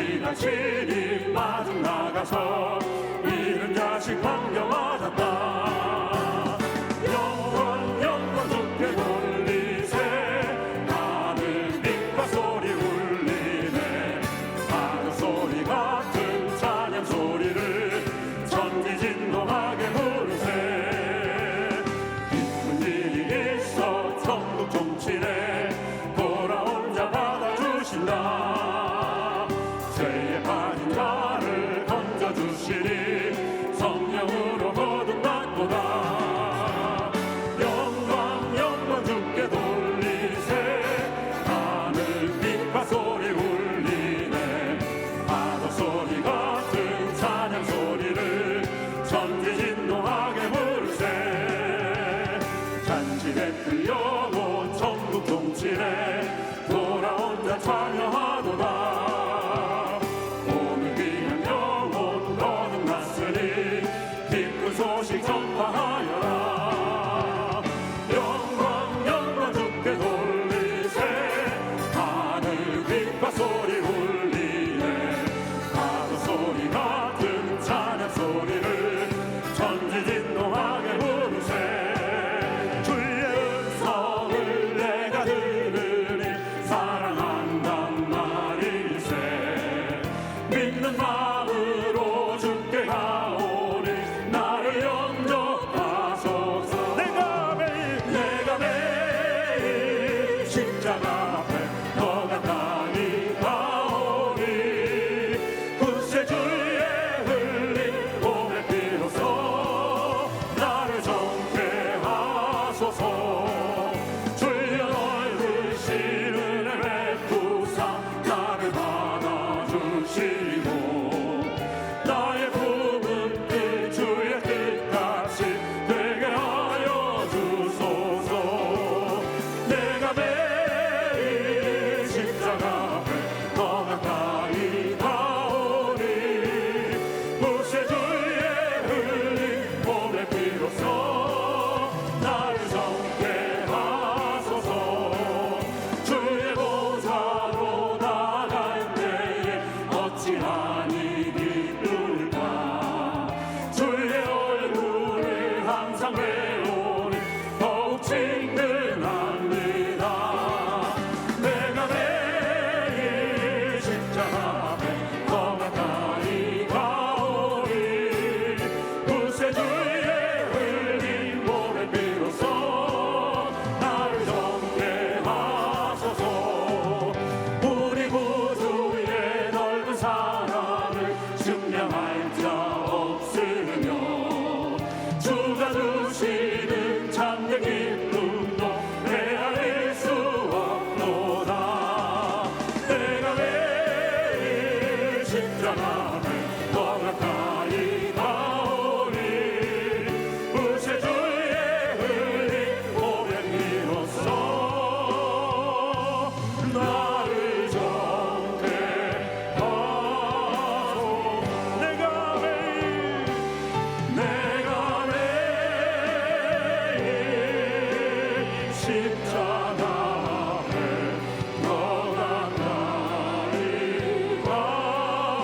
우리가 친히 마중 나가서 이른 자식 반겨 맞았다. 영광 주께 돌리세. 하늘 빛과 소리 울리네. 하늘 소리 같은 찬양 소리를 천지진동하게 부르세. 기쁜 일이 있어 천국 종치네. 돌아온 자 받아주신다. 죄에 빠진 자를 건져주시니 성령으로 거듭났도다. 영광 주께 돌리세. 하늘 빛과 소리 울리네. 파도 소리 같은 찬양 소리를 천지진동하게 부르세. 잔치에 들려온 천국 종치네. 돌아온 자 찬양하도다. 오늘 귀한 영혼 거듭났으니 기쁜 소식 전파하여라. 영광 주께 돌리세. 하늘 빛과 소리 울리네. 파도 소리 같은 찬양 소리를 천지진동하게 부르세. 주의 음성을 내가 들으니 사랑한단 말일세. 믿는 마음으로 주께 가오니 나를 영접하소서. 내가 매일 십자가 앞에 더 가까이 가오니 굳세 주의 흘린 몸의 피로써 나를 정케 하소서. 주여 넓으신 은혜 베푸사 나를 받아주시고 나의 품은 뜻 주의 뜻같이 되게 하여 주소서. 내가 매일 십자가 앞에 더 가까이 가오니 굳세 주의 흘린 몸의 피로써 나를 정케 하소서. 주의 보좌로 나갈 때에 어찌하니 기쁠까. 주의 얼굴을 항상 배우니 더욱 친근합니다. 내가 매일 십자가 앞에 더 가까이 가오니 굳세 주의 흘린 몸의 피로써 나를 정케 하소서. 우리 구주의 넓은 사랑을 증명할 자 없으며 주가 주시는 참된 기쁨도 헤아릴 수 없도다. 내가 매일 십자가 앞에 더 가까이 가오니 굳세 주의 흘린 몸의 피로써 나를 정케 하소서. 내가 매일 십자가 앞에 더 가까이 가오니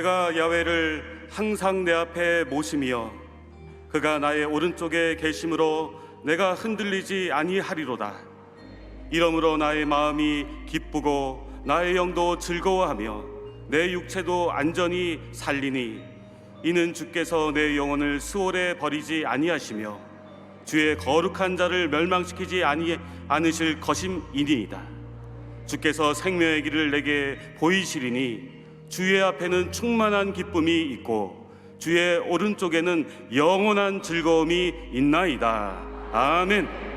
내가 야훼를 항상 내 앞에 모심이여 그가 나의 오른쪽에 계심으로 내가 흔들리지 아니하리로다. 이러므로 나의 마음이 기쁘고 나의 영도 즐거워하며 내 육체도 안전히 살리니 이는 주께서 내 영혼을 수월에 버리지 아니하시며 주의 거룩한 자를 멸망시키지 않으실 것임이니이다. 주께서 생명의 길을 내게 보이시리니 주의 앞에는 충만한 기쁨이 있고 주의 오른쪽에는 영원한 즐거움이 있나이다. 아멘.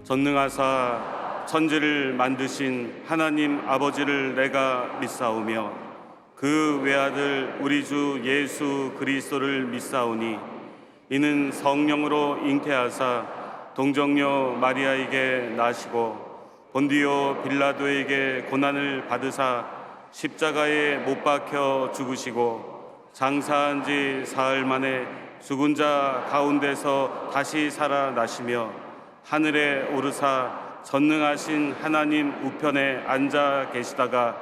전능하사 천지를 만드신 하나님 아버지를 내가 믿사오며 그 외아들 우리 주 예수 그리스도를 믿사오니 이는 성령으로 잉태하사 동정녀 마리아에게 나시고 본디오 빌라도에게 고난을 받으사 십자가에 못 박혀 죽으시고 장사한 지 사흘 만에 죽은 자 가운데서 다시 살아나시며 하늘에 오르사 전능하신 하나님 우편에 앉아 계시다가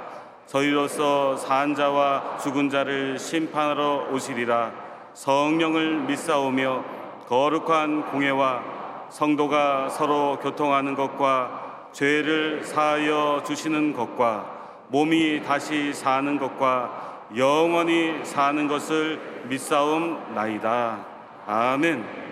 저희로서 산 자와 죽은 자를 심판하러 오시리라. 성령을 믿사오며 거룩한 공회와 성도가 서로 교통하는 것과 죄를 사하여 주시는 것과 몸이 다시 사는 것과 영원히 사는 것을 믿사옵나이다. 아멘.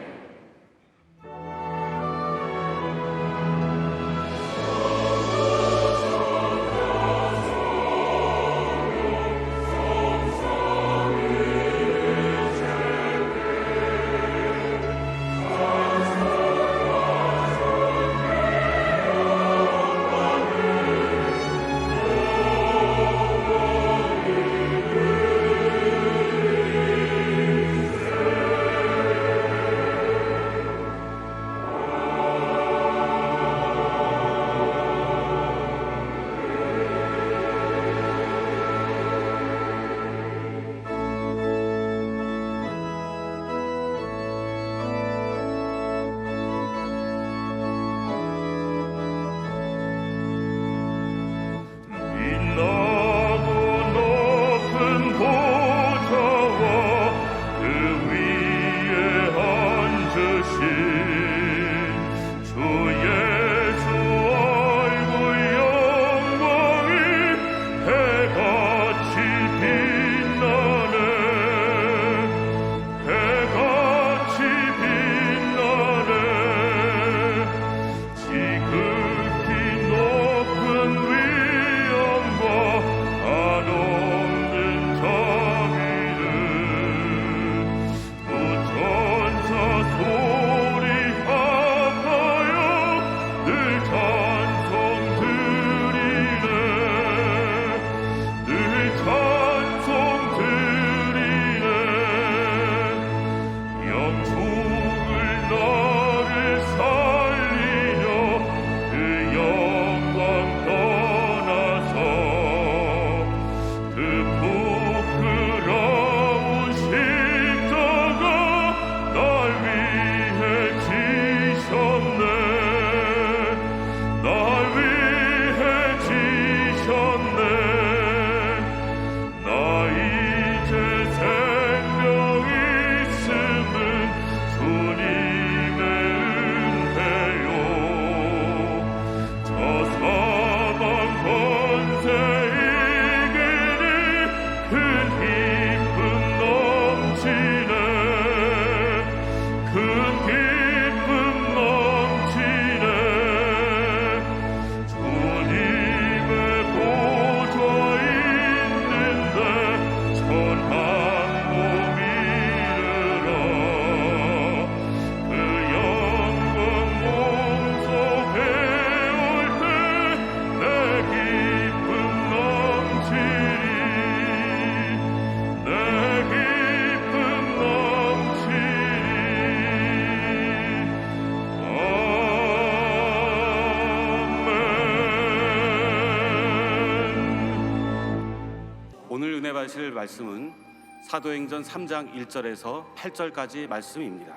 오늘 은혜 받으실 말씀은 사도행전 3장 1절에서 8절까지 말씀입니다.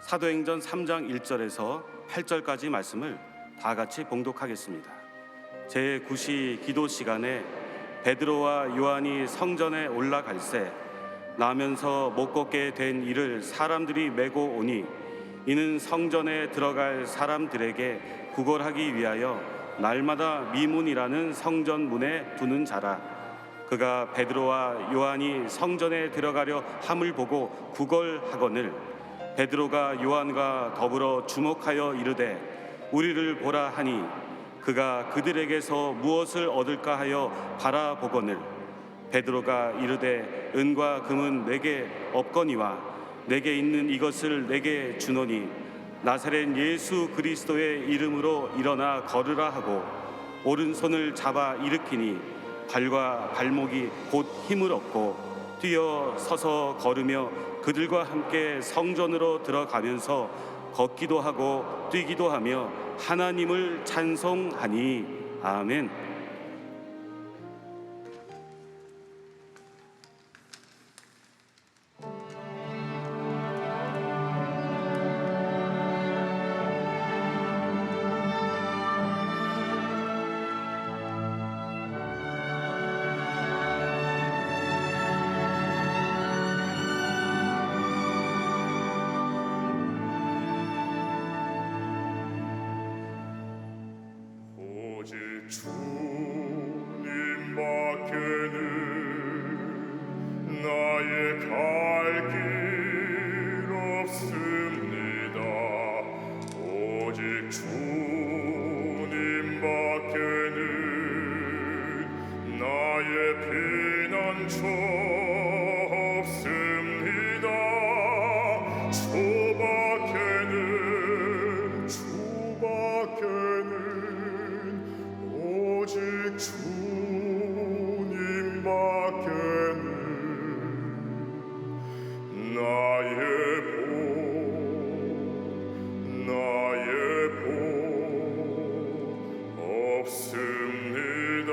사도행전 3장 1절에서 8절까지 말씀을 다 같이 봉독하겠습니다. 제9시 기도 시간에 베드로와 요한이 성전에 올라갈새 나면서 못 걷게 된 이를 사람들이 메고 오니 이는 성전에 들어갈 사람들에게 구걸하기 위하여 날마다 미문이라는 성전 문에 두는 자라. 그가 베드로와 요한이 성전에 들어가려 함을 보고 구걸하거늘 베드로가 요한과 더불어 주목하여 이르되 우리를 보라 하니 그가 그들에게서 무엇을 얻을까 하여 바라보거늘 베드로가 이르되 은과 금은 내게 없거니와 내게 있는 이것을 내게 주노니 나사렛 예수 그리스도의 이름으로 일어나 걸으라 하고 오른손을 잡아 일으키니 발과 발목이 곧 힘을 얻고 뛰어 서서 걸으며 그들과 함께 성전으로 들어가면서 걷기도 하고 뛰기도 하며 하나님을 찬송하니 아멘. 오직 주님밖에는 나의 갈 길 없습니다. 오직 주님밖에는 나의 피난처 없습니다. 주밖에는 오직 주님밖에는 나의 복 없습니다.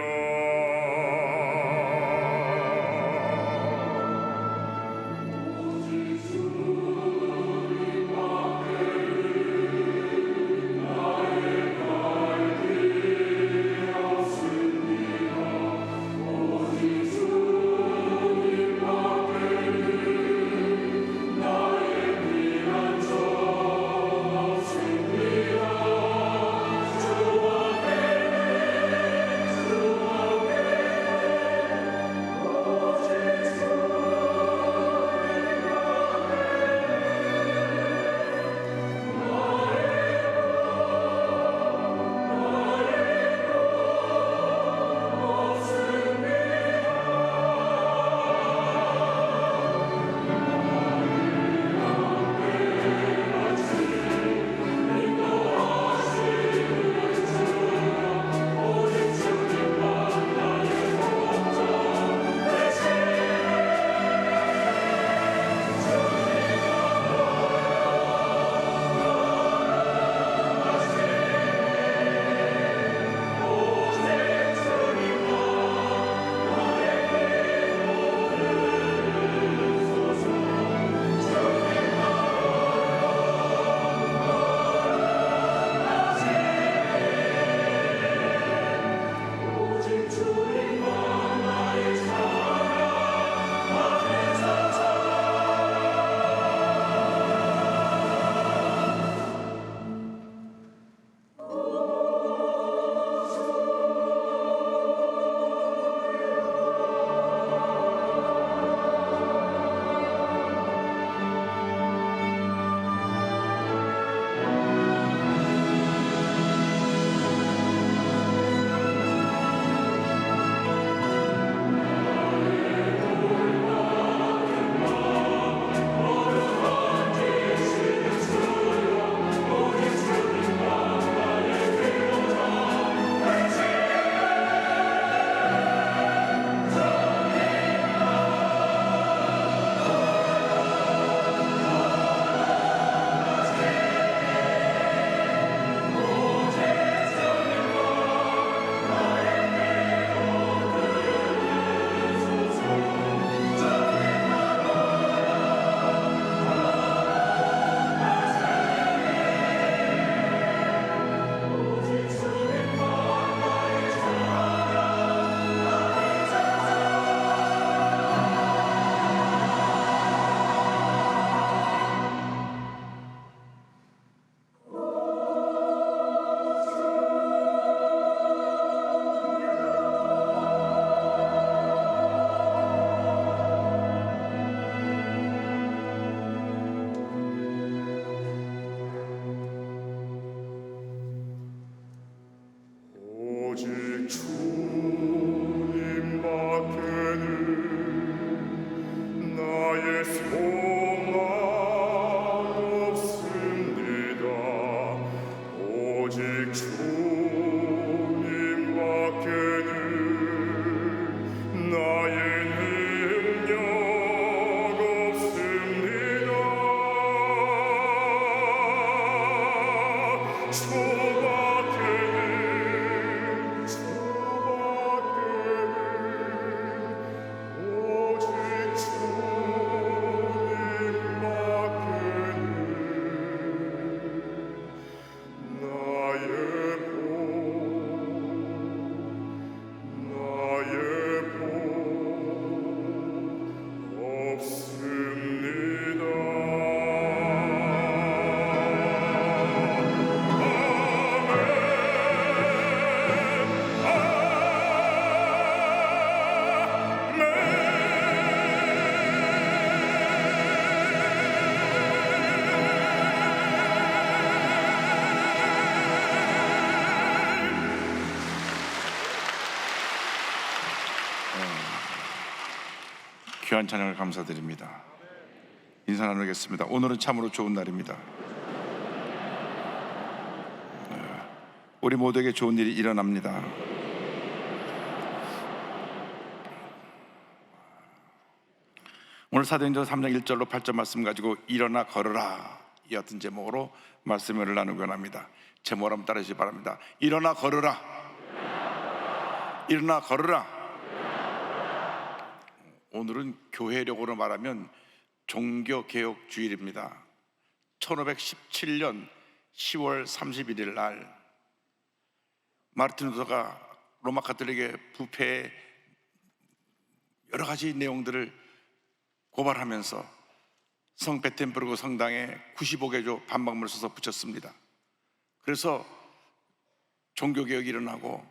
귀한 찬양을 감사드립니다. 인사 나누겠습니다. 오늘은 참으로 좋은 날입니다. 우리 모두에게 좋은 일이 일어납니다. 오늘 사도행전 3장 1절로 8절 말씀 가지고 일어나 걸으라 이 같은 제목으로 말씀을 나누곤 합니다. 제목을 한번 따르시기 바랍니다. 일어나 걸으라. 일어나 걸으라. 오늘은 교회력으로 말하면 종교개혁주일입니다. 1517년 10월 31일 날 마르틴 루터가 로마 가톨릭의 부패의 여러 가지 내용들을 고발하면서 성 베텐부르크 성당에 95개조 반박문을 써서 붙였습니다. 그래서 종교개혁이 일어나고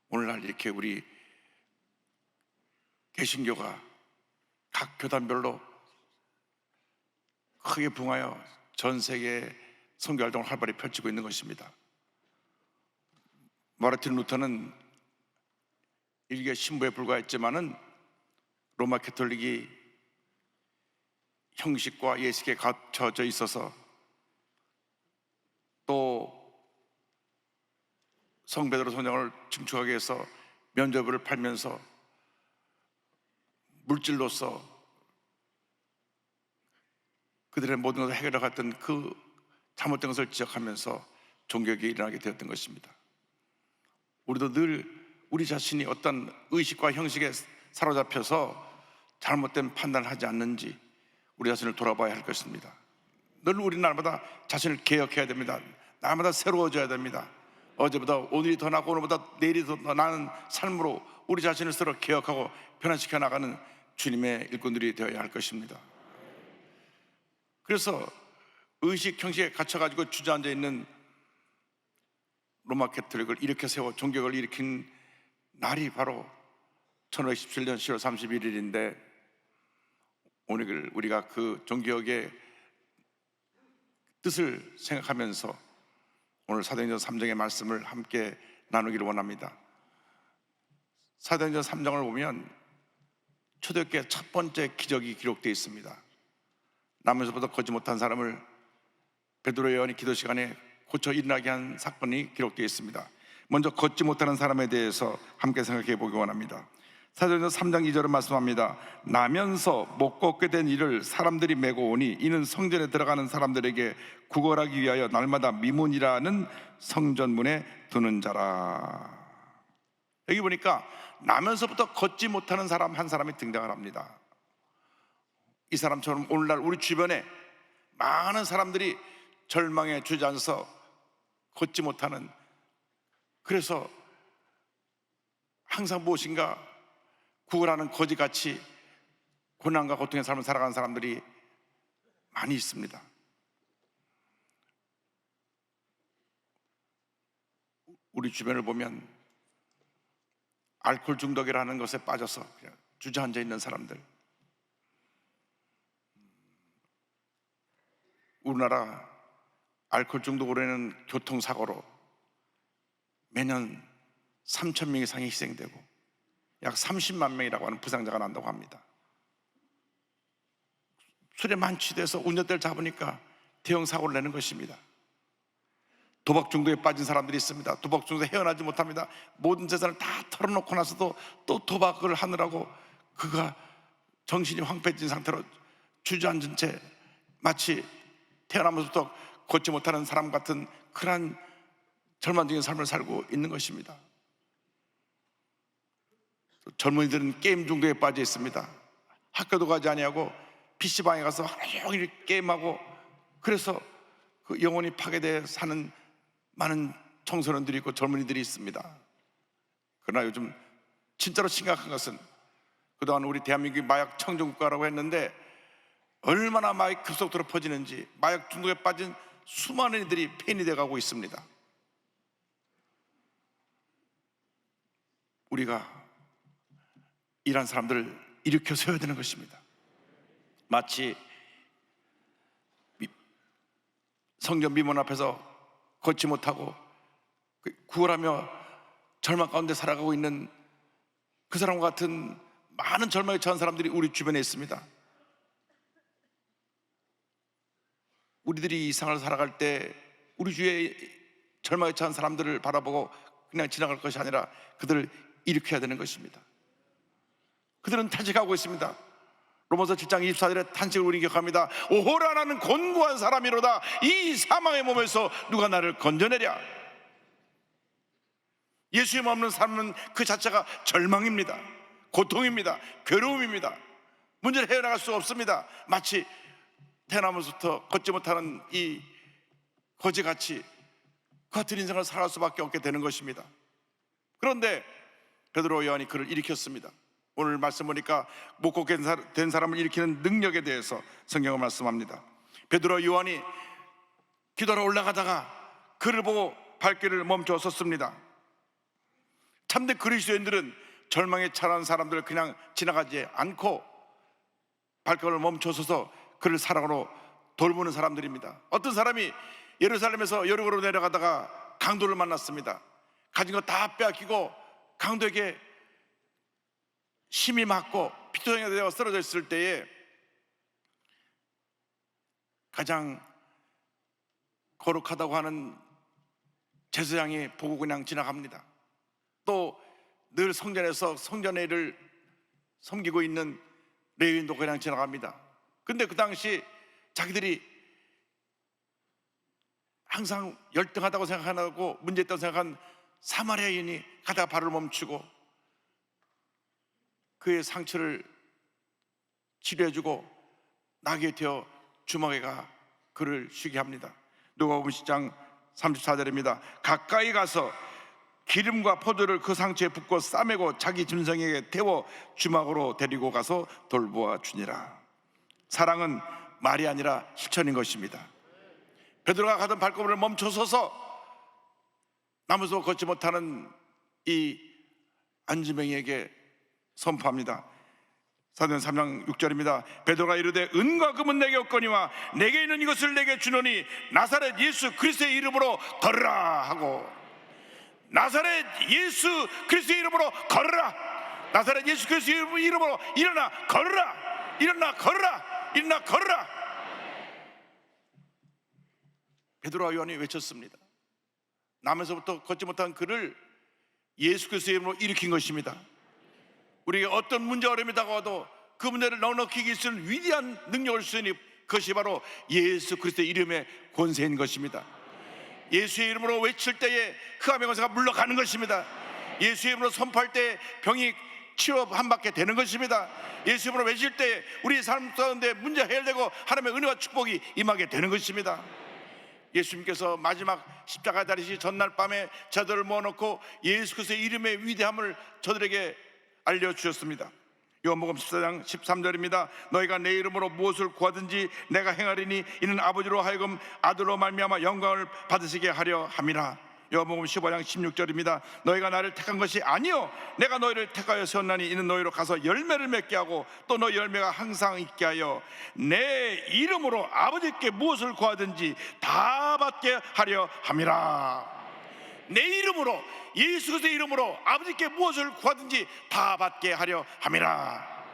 오늘날 이렇게 우리 개신교가 각 교단별로 크게 부흥하여 전 세계에 선교활동을 활발히 펼치고 있는 것입니다. 마르틴 루터는 일개 신부에 불과했지만은 로마 가톨릭이 형식과 예식에 갇혀져 있어서 또 성베드로 성령을 증축하기 위해서 면죄부를 팔면서 물질로서 그들의 모든 것을 해결해 갔던 그 잘못된 것을 지적하면서 종교개혁이 일어나게 되었던 것입니다. 우리도 늘 우리 자신이 어떤 의식과 형식에 사로잡혀서 잘못된 판단을 하지 않는지 우리 자신을 돌아봐야 할 것입니다. 늘 우리 날마다 자신을 개혁해야 됩니다. 날마다 새로워져야 됩니다. 어제보다 오늘이 더 낫고 오늘보다 내일이 더 나은 삶으로 우리 자신을 스스로 개혁하고 변화시켜 나가는 주님의 일꾼들이 되어야 할 것입니다. 그래서 의식 형식에 갇혀가지고 주저앉아 있는 로마 가톨릭을 일으켜 세워 종교를 일으킨 날이 바로 1517년 10월 31일인데 오늘 우리가 그 종교개혁의 뜻을 생각하면서 오늘 사도행전 3장의 말씀을 함께 나누기를 원합니다. 사도행전 3장을 보면 초대교회 첫 번째 기적이 기록되어 있습니다. 남에서보다 걷지 못한 사람을 베드로 요한이 기도 시간에 고쳐 일어나게 한 사건이 기록되어 있습니다. 먼저 걷지 못하는 사람에 대해서 함께 생각해 보기 원합니다. 사도행전 3장 2절은 말씀합니다. 나면서 못 걷게 된 이를 사람들이 메고 오니 이는 성전에 들어가는 사람들에게 구걸하기 위하여 날마다 미문이라는 성전문에 두는 자라. 여기 보니까 나면서부터 걷지 못하는 사람 한 사람이 등장을 합니다. 이 사람처럼 오늘날 우리 주변에 많은 사람들이 절망에 주저앉아서 걷지 못하는, 그래서 항상 무엇인가 구걸하는 거지같이 고난과 고통의 삶을 살아가는 사람들이 많이 있습니다. 우리 주변을 보면 알코올 중독이라는 것에 빠져서 그냥 주저앉아 있는 사람들, 우리나라 알코올 중독으로 인한 교통사고로 매년 3,000명 이상이 희생되고 약 30만 명이라고 하는 부상자가 난다고 합니다. 술에 만취돼서 운전대를 잡으니까 대형 사고를 내는 것입니다. 도박 중독에 빠진 사람들이 있습니다. 도박 중독에서 헤어나지 못합니다. 모든 재산을 다 털어놓고 나서도 또 도박을 하느라고 그가 정신이 황폐해진 상태로 주저앉은 채 마치 태어나면서부터 걷지 못하는 사람 같은 그러한 절망적인 삶을 살고 있는 것입니다. 젊은이들은 게임 중독에 빠져 있습니다. 학교도 가지 아니하고 PC방에 가서 하루 종일 게임하고, 그래서 그 영혼이 파괴되어 사는 많은 청소년들이 있고 젊은이들이 있습니다. 그러나 요즘 진짜로 심각한 것은 그동안 우리 대한민국이 마약 청정국가라고 했는데 얼마나 마약 급속도로 퍼지는지, 마약 중독에 빠진 수많은 이들이 폐인이 돼가고 있습니다. 우리가 이런 사람들을 일으켜 세워야 되는 것입니다. 마치 성전 미문 앞에서 걷지 못하고 구걸하며 절망 가운데 살아가고 있는 그 사람과 같은 많은 절망에 처한 사람들이 우리 주변에 있습니다. 우리들이 이 세상을 살아갈 때 우리 주위에 절망에 처한 사람들을 바라보고 그냥 지나갈 것이 아니라 그들을 일으켜야 되는 것입니다. 그들은 탄식하고 있습니다. 로마서 7장 24절에 탄식을 우리 기억합니다. 오호라, 나는 곤고한 사람이로다. 이 사망의 몸에서 누가 나를 건져내랴. 예수님 없는 삶은 그 자체가 절망입니다. 고통입니다. 괴로움입니다. 문제를 헤어나갈 수 없습니다. 마치 태어나면서부터 걷지 못하는 이 거지같이 그 같은 인생을 살아갈 수밖에 없게 되는 것입니다. 그런데 베드로, 요한이 그를 일으켰습니다. 오늘 말씀 보니까 못 걷게 된 사람을 일으키는 능력에 대해서 성경은 말씀합니다. 베드로, 요한이 기도하러 올라가다가 그를 보고 발길을 멈춰 섰습니다. 참된 그리스도인들은 절망에 처한 사람들을 그냥 지나가지 않고 발걸음을 멈춰 서서 그를 사랑으로 돌보는 사람들입니다. 어떤 사람이 예루살렘에서 여리고로 내려가다가 강도를 만났습니다. 가진 거 다 빼앗기고 강도에게 심히 맞고 피투성이가 되어 쓰러져 있을 때에 가장 거룩하다고 하는 제사장이 보고 그냥 지나갑니다. 또 늘 성전에서 성전의 일을 섬기고 있는 레위인도 그냥 지나갑니다. 근데 그 당시 자기들이 항상 열등하다고 생각하고 문제있다고 생각한 사마리아인이 가다가 발을 멈추고 그의 상처를 치료해주고 나귀에 태워 주막에 가 그를 쉬게 합니다. 누가복음 10장 34절입니다. 가까이 가서 기름과 포도를 그 상처에 붓고 싸매고 자기 짐승에게 태워 주막으로 데리고 가서 돌보아 주니라. 사랑은 말이 아니라 실천인 것입니다. 베드로가 가던 발걸음을 멈춰서서 나무서 걷지 못하는 이 안지명이에게 선포합니다. 사도행 3장 6절입니다. 베드로가 이르되 은과 금은 내게 없거니와 내게 있는 이것을 내게 주노니 나사렛 예수 그리스도의 이름으로 걸으라 하고, 나사렛 예수 그리스도의 이름으로 걸으라. 나사렛 예수 그리스도의 이름으로 일어나 걸으라. 일어나 걸으라. 일어나 걸으라. 베드로와 요한이 외쳤습니다. 남에서부터 걷지 못한 그를 예수 그리스도의 이름으로 일으킨 것입니다. 우리에게 어떤 문제 어려움이 다가와도 그 문제를 넉넉히 이길 위대한 능력을 주시니 그것이 바로 예수 그리스도의 이름의 권세인 것입니다. 예수의 이름으로 외칠 때에 흑암의 권세가 물러가는 것입니다. 예수의 이름으로 선포할 때 병이 치료 한 받게 되는 것입니다. 예수 이름으로 외칠 때 우리 삶 가운데 문제 해결되고 하나님의 은혜와 축복이 임하게 되는 것입니다. 예수님께서 마지막 십자가 다리시 전날 밤에 저들을 모아놓고 예수 그리스도의 이름의 위대함을 저들에게 알려주셨습니다. 요한복음 14장 13절입니다. 너희가 내 이름으로 무엇을 구하든지 내가 행하리니 이는 아버지로 하여금 아들로 말미암아 영광을 받으시게 하려 함이라. 요한복음 15장 16절입니다. 너희가 나를 택한 것이 아니요 내가 너희를 택하여 세웠나니 이는 너희로 가서 열매를 맺게 하고 또 너희 열매가 항상 있게 하여 내 이름으로 아버지께 무엇을 구하든지 다 받게 하려 함이라. 내 이름으로, 예수 그리스도의 이름으로 아버지께 무엇을 구하든지 다 받게 하려 함이라.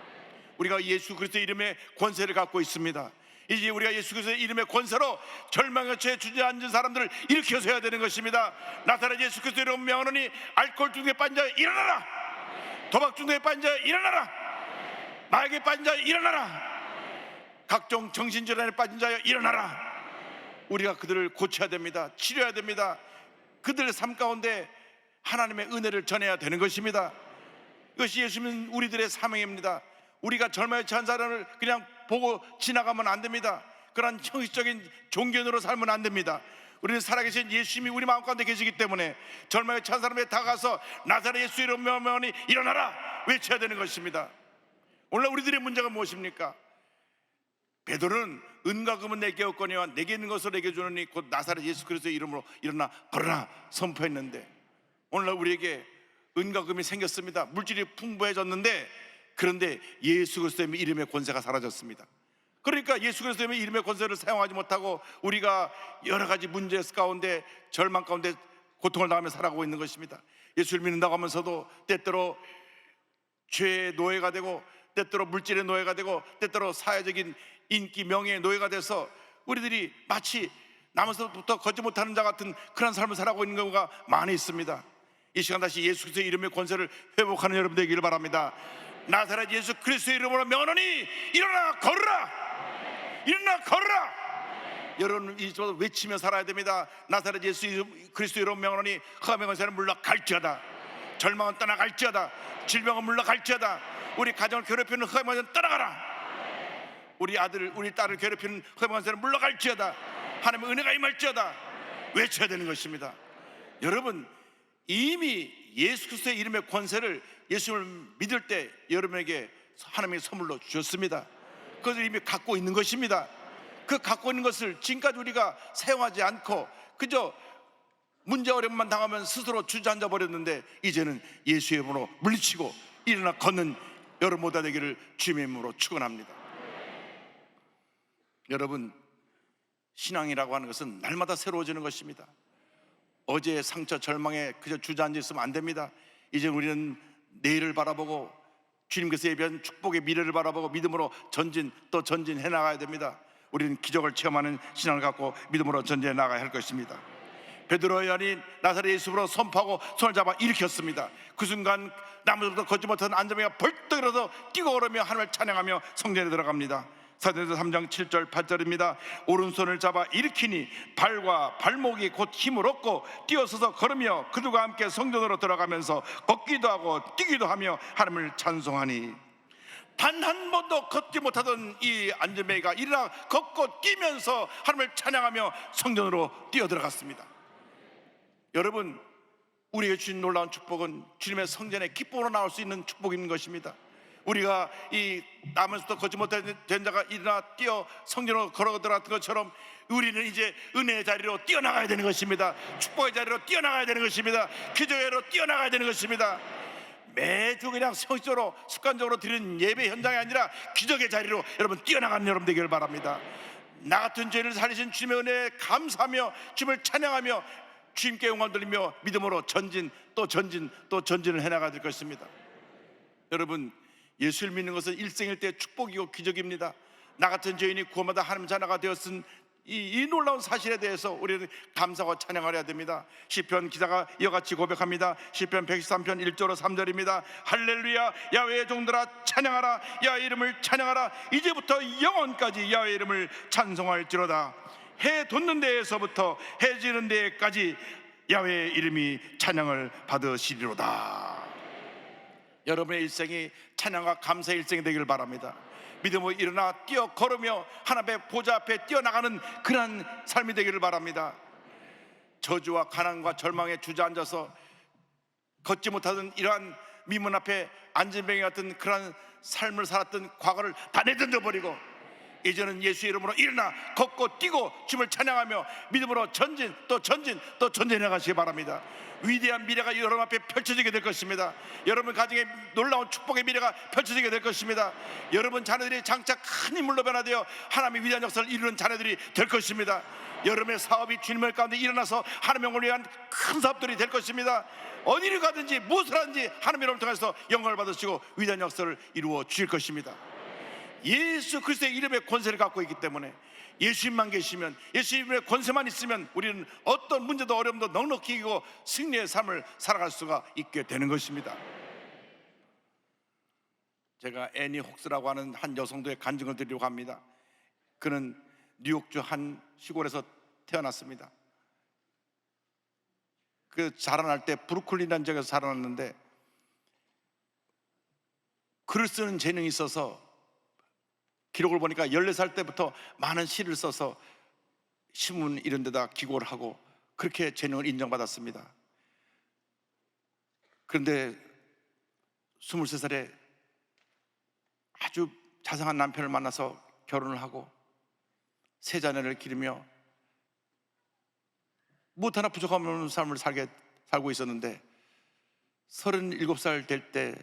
우리가 예수 그리스도의 이름의 권세를 갖고 있습니다. 이제 우리가 예수 그리스도의 이름의 권세로 절망의 처해 주저앉은 사람들을 일으켜서 해야 되는 것입니다. 나사렛 예수 그리스도의 이름으로 명하노니 알코올 중독에 빠진 자여 일어나라. 도박 중독에 빠진 자여 일어나라. 마약에 빠진 자여 일어나라. 각종 정신질환에 빠진 자여 일어나라. 우리가 그들을 고쳐야 됩니다. 치료해야 됩니다. 그들의 삶 가운데 하나님의 은혜를 전해야 되는 것입니다. 이것이 예수님 우리들의 사명입니다. 우리가 절망에 처한 사람을 그냥 보고 지나가면 안 됩니다. 그런 형식적인 종교인으로 살면 안 됩니다. 우리는 살아계신 예수님이 우리 마음 가운데 계시기 때문에 절망에 처한 사람에 다가가서 나사렛 예수 이름으로 명하노니 일어나라 외쳐야 되는 것입니다. 오늘 우리들의 문제가 무엇입니까? 베드로는 은과 금은 내게 없거니와 내게 있는 것을 내게 주노니 곧 나사렛 예수 그리스도의 이름으로 일어나 걸으라 선포했는데, 오늘날 우리에게 은과 금이 생겼습니다. 물질이 풍부해졌는데, 그런데 예수 그리스도의 이름의 권세가 사라졌습니다. 그러니까 예수 그리스도의 이름의 권세를 사용하지 못하고 우리가 여러 가지 문제 가운데 절망 가운데 고통을 당하며 살아가고 있는 것입니다. 예수를 믿는다고 하면서도 때때로 죄의 노예가 되고, 때때로 물질의 노예가 되고, 때때로 사회적인 인기 명예의 노예가 돼서 우리들이 마치 남에서부터 걷지 못하는 자 같은 그런 삶을 살아가고 있는 경우가 많이 있습니다. 이 시간 다시 예수 그리스도의 이름의 권세를 회복하는 여러분 되기를 바랍니다. 나사렛 예수 그리스도의 이름으로 명하노니 일어나 걸으라, 일어나 걸으라. 여러분 이제부터 외치며 살아야 됩니다. 나사렛 예수 그리스도의 이름으로 명하노니 흑암의 권세는 물러갈지어다, 절망은 떠나갈지어다, 질병은 물러갈지어다, 우리 가정을 괴롭히는 흑암의 권세는 떠나가라, 우리 아들 우리 딸을 괴롭히는 흑암의 권세는 물러갈지어다, 하나님의 은혜가 임할지어다 외쳐야 되는 것입니다. 여러분 이미 예수 그리스도의 이름의 권세를 예수님을 믿을 때 여러분에게 하나님의 선물로 주셨습니다. 그것을 이미 갖고 있는 것입니다. 그 갖고 있는 것을 지금까지 우리가 사용하지 않고 그저 문제 어려움만 당하면 스스로 주저앉아 버렸는데, 이제는 예수의 이름으로 물리치고 일어나 걷는 여러분 모두 되기를 주님의 이름으로 축원합니다. 여러분 신앙이라고 하는 것은 날마다 새로워지는 것입니다. 어제의 상처 절망에 그저 주저앉아 있으면 안 됩니다. 이제 우리는 내일을 바라보고 주님께서 예비한 축복의 미래를 바라보고 믿음으로 전진 또 전진해 나가야 됩니다. 우리는 기적을 체험하는 신앙을 갖고 믿음으로 전진해 나가야 할 것입니다. 베드로의 아닌 나사렛 예수로 선포하고 손을 잡아 일으켰습니다. 그 순간 나무로부터 걷지 못한 안전뱅이가 벌떡 일어서 뛰고 걸으며 하나님을 찬양하며 성전에 들어갑니다. 사도행전 3장 7절 8절입니다. 오른손을 잡아 일으키니 발과 발목이 곧 힘을 얻고 뛰어서서 걸으며 그들과 함께 성전으로 들어가면서 걷기도 하고 뛰기도 하며 하나님을 찬송하니, 단 한 번도 걷지 못하던 이 안전뱅이가 일어나 걷고 뛰면서 하나님을 찬양하며 성전으로 뛰어들어갔습니다. 여러분 우리에게 주신 놀라운 축복은 주님의 성전에 기쁨으로 나올 수 있는 축복인 것입니다. 우리가 이 남에서도 걷지 못한 자가 일어나 뛰어 성전으로 걸어 들어갔던 것처럼 우리는 이제 은혜의 자리로 뛰어나가야 되는 것입니다. 축복의 자리로 뛰어나가야 되는 것입니다. 기적의 자리로 뛰어나가야 되는 것입니다. 매주 그냥 성적으로 습관적으로 드리는 예배 현장이 아니라 기적의 자리로 여러분 뛰어나가는 여러분 되기를 바랍니다. 나 같은 죄를 살리신 주님의 은혜에 감사하며 주님을 찬양하며 주님께 영광 돌리며 믿음으로 전진 또 전진 또 전진을 해나가야 될 것입니다. 여러분 예수를 믿는 것은 일생일대 축복이고 기적입니다. 나 같은 죄인이 구원받아 하나님 자녀가 되었은 이 놀라운 사실에 대해서 우리는 감사하고 찬양을 해야 됩니다. 시편 기자가 이와같이 고백합니다. 시편 113편 1절로 3절입니다. 할렐루야, 야훼의 종들아 찬양하라, 야훼의 이름을 찬양하라, 이제부터 영원까지 야훼의 이름을 찬송할지로다. 해 돋는 데에서부터 해 지는 데까지 야훼의 이름이 찬양을 받으시리로다. 여러분의 일생이 찬양과 감사의 일생이 되기를 바랍니다. 믿음으로 일어나 뛰어 걸으며 하나님의 보좌 앞에 뛰어나가는 그런 삶이 되기를 바랍니다. 저주와 가난과 절망에 주저앉아서 걷지 못하던 이러한 미문 앞에 안전뱅이 같은 그런 삶을 살았던 과거를 다 내던져 버리고 이제는 예수의 이름으로 일어나 걷고 뛰고 주님을 찬양하며 믿음으로 전진 또 전진 또 전진해 가시기 바랍니다. 위대한 미래가 여러분 앞에 펼쳐지게 될 것입니다. 여러분 가정에 놀라운 축복의 미래가 펼쳐지게 될 것입니다. 여러분 자녀들이 장차 큰 인물로 변화되어 하나님의 위대한 역사를 이루는 자녀들이 될 것입니다. 여러분의 사업이 주님의 가운데 일어나서 하나님의 영광을 위한 큰 사업들이 될 것입니다. 어디를 가든지 무엇을 하든지 하나님의 이름을 통해서 영광을 받으시고 위대한 역사를 이루어 주실 것입니다. 예수 그리스도의 이름의 권세를 갖고 있기 때문에 예수님만 계시면, 예수님의 권세만 있으면 우리는 어떤 문제도 어려움도 넉넉히 이기고 승리의 삶을 살아갈 수가 있게 되는 것입니다. 제가 애니 혹스라고 하는 한 여성도의 간증을 드리려고 합니다. 그는 뉴욕주 한 시골에서 태어났습니다. 그 자라날 때 브루클린이라는 지역에서 자라났는데 글을 쓰는 재능이 있어서 기록을 보니까 14살 때부터 많은 시를 써서 신문 이런 데다 기고를 하고 그렇게 재능을 인정받았습니다. 그런데 23살에 아주 자상한 남편을 만나서 결혼을 하고 세 자녀를 기르며 무엇 하나 부족함 없는 삶을 살고 있었는데 37살 될 때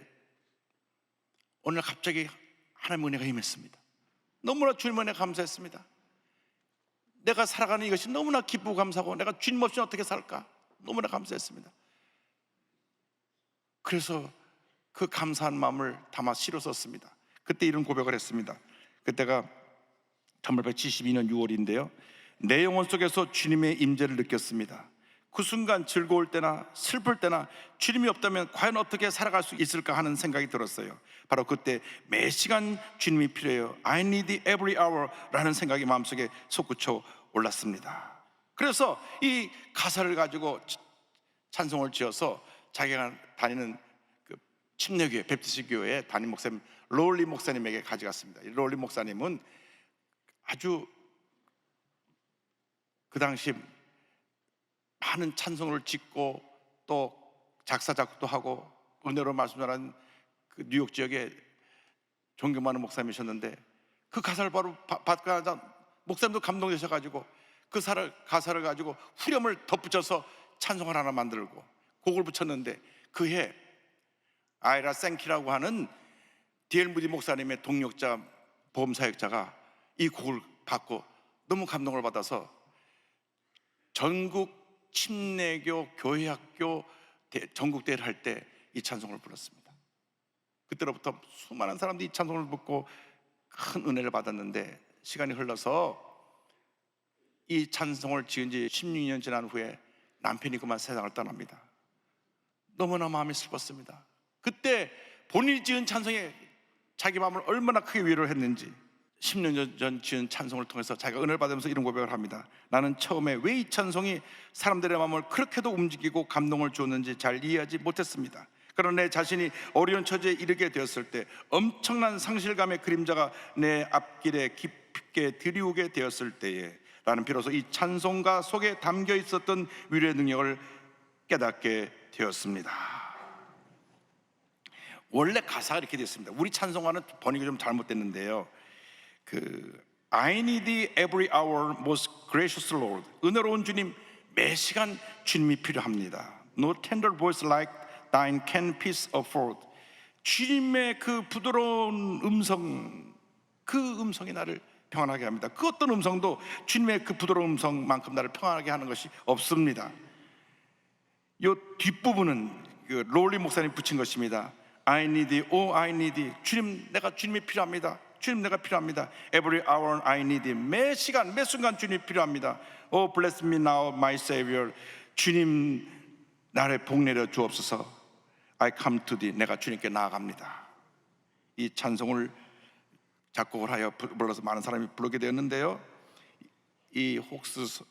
오늘 갑자기 하나님의 은혜가 임했습니다. 너무나 주님 은혜 감사했습니다. 내가 살아가는 이것이 너무나 기쁘고 감사하고 내가 주님 없이 어떻게 살까 너무나 감사했습니다. 그래서 그 감사한 마음을 담아 시로 썼습니다. 그때 이런 고백을 했습니다. 그때가 1872년 6월인데요. 내 영혼 속에서 주님의 임재를 느꼈습니다. 그 순간 즐거울 때나 슬플 때나 주님이 없다면 과연 어떻게 살아갈 수 있을까 하는 생각이 들었어요. 바로 그때 매 시간 주님이 필요해요. I need every hour 라는 생각이 마음속에 솟구쳐 올랐습니다. 그래서 이 가사를 가지고 찬송을 지어서 자기가 다니는 그 침례교회, 베프티스 교회 담임 목사님 롤리 목사님에게 가져갔습니다. 이 롤리 목사님은 아주 그 당시 많은 찬송을 짓고 또 작사 작곡도 하고 은혜로 말씀 전하는 그 뉴욕 지역에 존경 많은 목사님이셨는데, 그 가사를 바로 받자마자 목사님도 감동되셔가지고 그 가사를 가지고 후렴을 덧붙여서 찬송을 하나 만들고 곡을 붙였는데, 그해 아이라 생키라고 하는 D.L. 무디 목사님의 동력자 보험사역자가 이 곡을 받고 너무 감동을 받아서 전국 침례교 교회학교 전국대회를 할 때 이 찬송을 불렀습니다. 그때로부터 수많은 사람들이 이 찬송을 듣고 큰 은혜를 받았는데, 시간이 흘러서 이 찬송을 지은 지 16년 지난 후에 남편이 그만 세상을 떠납니다. 너무나 마음이 슬펐습니다. 그때 본인이 지은 찬송에 자기 마음을 얼마나 크게 위로를 했는지, 10년 전 지은 찬송을 통해서 자기가 은혜를 받으면서 이런 고백을 합니다. 나는 처음에 왜 이 찬송이 사람들의 마음을 그렇게도 움직이고 감동을 주었는지 잘 이해하지 못했습니다. 그러나 내 자신이 어려운 처지에 이르게 되었을 때 엄청난 상실감의 그림자가 내 앞길에 깊게 들이오게 되었을 때에 나는 비로소 이 찬송가 속에 담겨 있었던 위로의 능력을 깨닫게 되었습니다. 원래 가사가 이렇게 되어 있습니다. 우리 찬송가는 번역이 좀 잘못됐는데요, I need every hour most gracious Lord, 은혜로운 주님, 매 시간 주님이 필요합니다. No tender voice like thine can peace afford. 주님의 그 부드러운 음성, 그 음성이 나를 평안하게 합니다. 그 어떤 음성도 주님의 그 부드러운 음성만큼 나를 평안하게 하는 것이 없습니다. 이 뒷부분은 그 롤리 목사님이 붙인 것입니다. I need, oh I need, 주님, 내가 주님이 필요합니다. 주님, 내가 필요합니다. Every hour I need, 매 시간 매 순간 주님이 필요합니다. Oh bless me now my Savior, 주님 나를 복내려 주옵소서. I come to thee, 내가 주님께 나아갑니다. 이 찬송을 작곡을 하여 불러서 많은 사람이 부르게 되었는데요, 이 혹스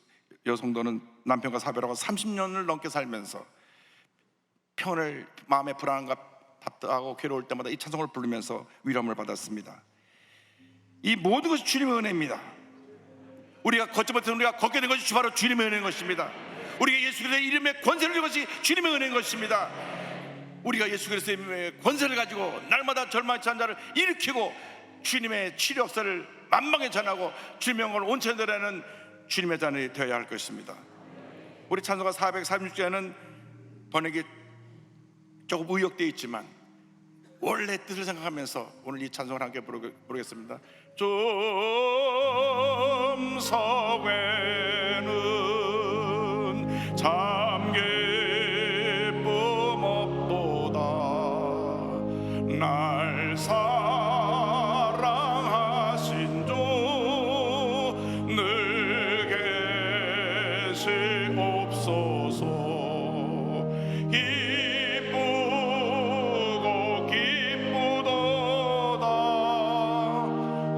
여성도는 남편과 사별하고 30년을 넘게 살면서 평온을, 마음의 불안함과 답답하고 괴로울 때마다 이 찬송을 부르면서 위로함을 받았습니다. 이 모든 것이 주님의 은혜입니다. 우리가 걷지 못해서 우리가 걷게 된 것이 바로 주님의 은혜인 것입니다. 우리가 예수 그리스도의 이름에 권세를 준 것이 주님의 은혜인 것입니다. 우리가 예수 그리스도의 이름에 권세를 가지고 날마다 절망치 한 자를 일으키고 주님의 치료 역사를 만방에 전하고 주님의 영광을 온천에 드러내는 주님의 자녀이 되어야 할 것입니다. 우리 찬송가 446장에는 번역이 조금 의역되어 있지만 원래 뜻을 생각하면서 오늘 이 찬송을 함께 부르겠습니다. 좀 석외는 참 기쁨 없도다 날 사랑하신 주 늘 계시옵소서.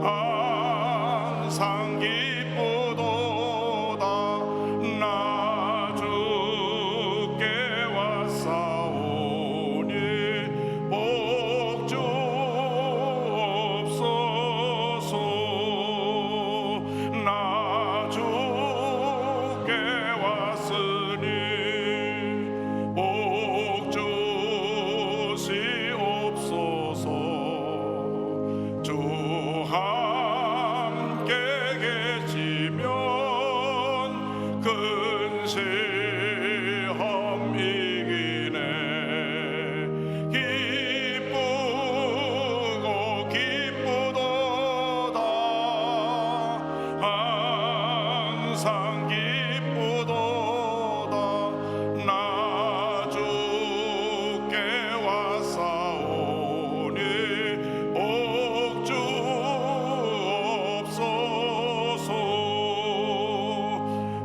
항상 기쁘도다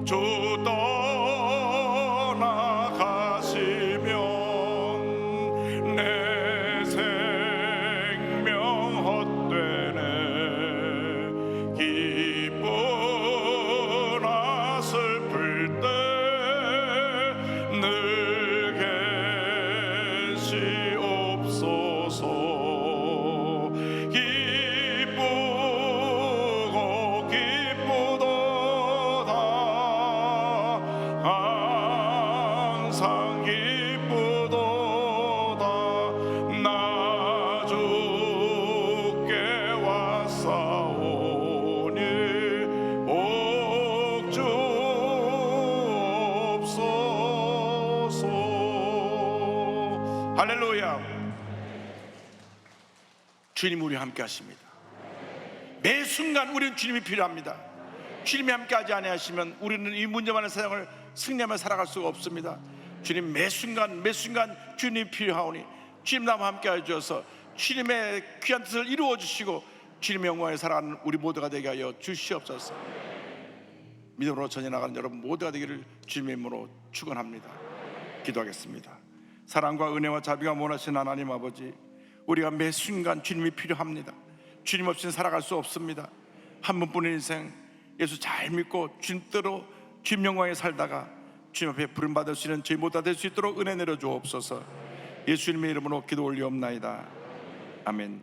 주 떠나가시면 내 생명 헛되네. 기쁘나 슬플 때 늘 계시옵소서. 기쁘고 기쁘도다 항상 기쁘도다. 나 주께 왔사오니 복 주옵소서. 할렐루야. 주님 우리와 함께 하십니다. 매 순간 우리는 주님이 필요합니다. 주님이 함께하지 아니하시면 우리는 이 문제만의 세상을 승리하며 살아갈 수가 없습니다. 주님 매 순간 주님이 필요하오니 주님 나와 함께하여 주셔서 주님의 귀한 뜻을 이루어 주시고 주님의 영광에 살아가는 우리 모두가 되게 하여 주시옵소서. 믿음으로 전해 나가는 여러분 모두가 되기를 주님의 이름으로 축원합니다. 기도하겠습니다. 사랑과 은혜와 자비가 원하신 하나님 아버지, 우리가 매 순간 주님이 필요합니다. 주님 없이는 살아갈 수 없습니다. 한 번뿐인 인생 예수 잘 믿고 주님대로 주님 영광에 살다가 주님 앞에 부름받을 수 있는 저희 모두가 될 수 있도록 은혜 내려 주옵소서. 예수님의 이름으로 기도 올리옵나이다. 아멘.